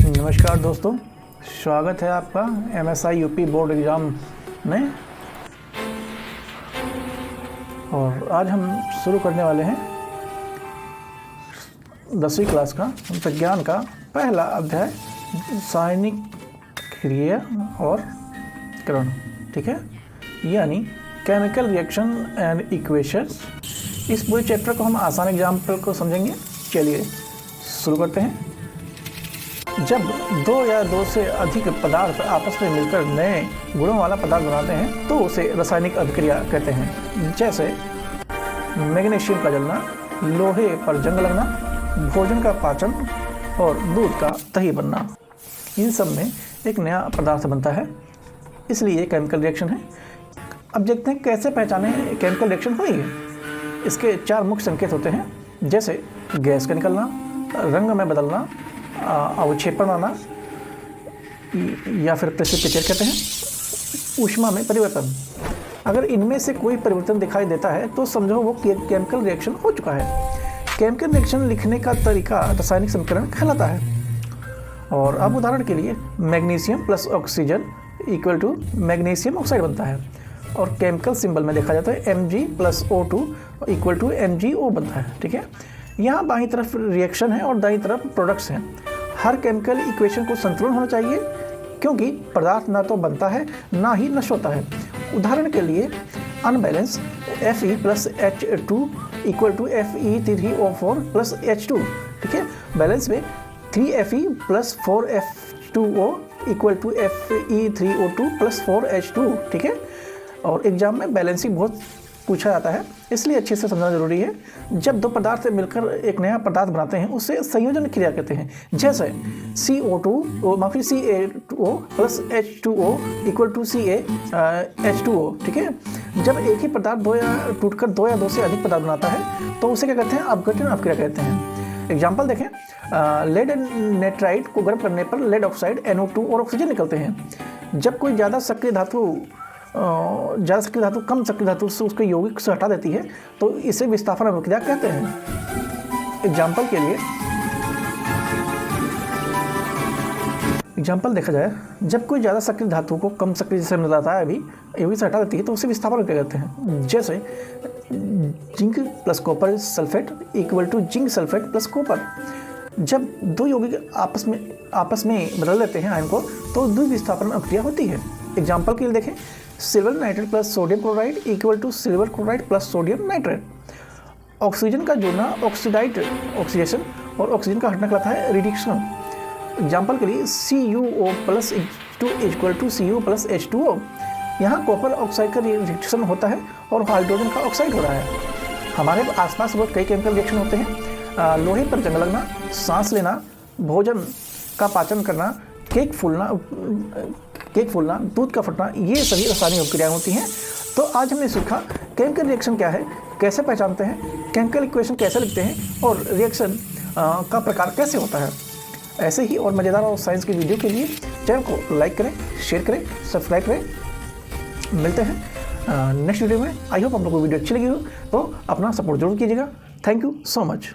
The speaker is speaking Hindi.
नमस्कार दोस्तों, स्वागत है आपका MSI यूपी बोर्ड एग्ज़ाम में। और आज हम शुरू करने वाले हैं 10वीं क्लास का विज्ञान का पहला अध्याय, रासायनिक क्रिया और करण। ठीक है, यानी केमिकल रिएक्शन एंड इक्वेशंस। इस पूरे चैप्टर को हम आसान एग्जाम्पल को समझेंगे। चलिए शुरू करते हैं। जब दो या दो से अधिक पदार्थ आपस में मिलकर नए गुणों वाला पदार्थ बनाते हैं तो उसे रासायनिक अभिक्रिया कहते हैं। जैसे मैग्नीशियम का जलना, लोहे पर जंग लगना, भोजन का पाचन और दूध का दही बनना। इन सब में एक नया पदार्थ बनता है, इसलिए केमिकल रिएक्शन है। अब देखते हैं कैसे पहचाने केमिकल रिएक्शन हुई है। इसके 4 मुख्य संकेत होते हैं, जैसे गैस का निकलना, रंग में बदलना, अवक्षेपण आना या फिर प्रेसिपिटेट कहते हैं, ऊष्मा में परिवर्तन। अगर इनमें से कोई परिवर्तन दिखाई देता है तो समझो वो केमिकल रिएक्शन हो चुका है। केमिकल रिएक्शन लिखने का तरीका रासायनिक समीकरण कहलाता है। और अब उदाहरण के लिए magnesium plus oxygen equal to magnesium oxide बनता है। और केमिकल सिंबल में देखा जाता है Mg plus O2 equal to MgO बनता है। ठीक है, यहाँ बाईं तरफ रिएक्शन है और दाईं तरफ प्रोडक्ट्स हैं। हर केमिकल इक्वेशन को संतुलन होना चाहिए, क्योंकि पदार्थ ना तो बनता है ना ही नष्ट होता है। उदाहरण के लिए unbalance Fe plus H2 equal to Fe3O4 plus H2। ठीक है, बैलेंस में 3Fe plus 4F2O equal to Fe3O2 plus 4H2। ठीक है, और एग्जाम में बैलेंसिंग बहुत पूछा जाता है, इसलिए अच्छे से समझना जरूरी है। जब दो पदार्थ मिलकर एक नया पदार्थ बनाते हैं उसे संयोजन क्रिया कहते हैं। जैसे CA2 plus H2O equal to CaH2O। ठीक है, जब एक ही पदार्थ टूटकर दो या दो से अधिक पदार्थ बनाता है तो उसे क्या कहते हैं? अपघटन अपक्रिया कहते हैं। एग्जाम्पल देखें, लेड नाइट्राइड को गर्म करने पर लेड ऑक्साइड NO2 और ऑक्सीजन निकलते हैं। जब कोई ज़्यादा सक्रिय धातु कम सक्रिय धातु से उसके यौगिक से हटा देती है तो इसे विस्थापन अभिक्रिया कहते हैं। एग्जाम्पल देखा जाए, जब कोई ज़्यादा सक्रिय धातु को कम सक्रिय से मिलाता है अभी यौगिक से हटा देती है तो उसे विस्थापन अभिक्रिया कहते हैं। जैसे zinc plus copper sulphate equal to zinc sulphate plus copper. जब दो यौगिक आपस में बदल देते हैं आयन को तो द्विविस्थापन अभिक्रिया होती है। एग्जाम्पल के लिए देखें, silver nitrate plus sodium chloride equal to silver chloride plus sodium nitrate. Oxygen का जुड़ना ऑक्सीडेशन और ऑक्सीजन का हटना कहलाता है रिडक्शन। एग्जाम्पल के लिए CuO plus H2 equal to Cu plus H2O। यहाँ कॉपर ऑक्साइड का रिडक्शन होता है और हाइड्रोजन का ऑक्साइड हो रहा है। हमारे आसपास बहुत कई केमिकल रिएक्शन होते हैं। लोहे पर जंग लगना, सांस लेना, भोजन का पाचन करना, केक फूलना, दूध का फटना, ये सभी रासायनिक अभिक्रियाएं होती हैं। तो आज हमने सीखा केमिकल रिएक्शन क्या है, कैसे पहचानते हैं, केमिकल इक्वेशन कैसे लिखते हैं और रिएक्शन का प्रकार कैसे होता है। ऐसे ही और मज़ेदार और साइंस की वीडियो के लिए चैनल को लाइक करें, शेयर करें, सब्सक्राइब करें। मिलते हैं नेक्स्ट वीडियो में। आई होप आप लोगों को वीडियो अच्छी लगी हो तो अपना सपोर्ट जरूर कीजिएगा। Thank you so much.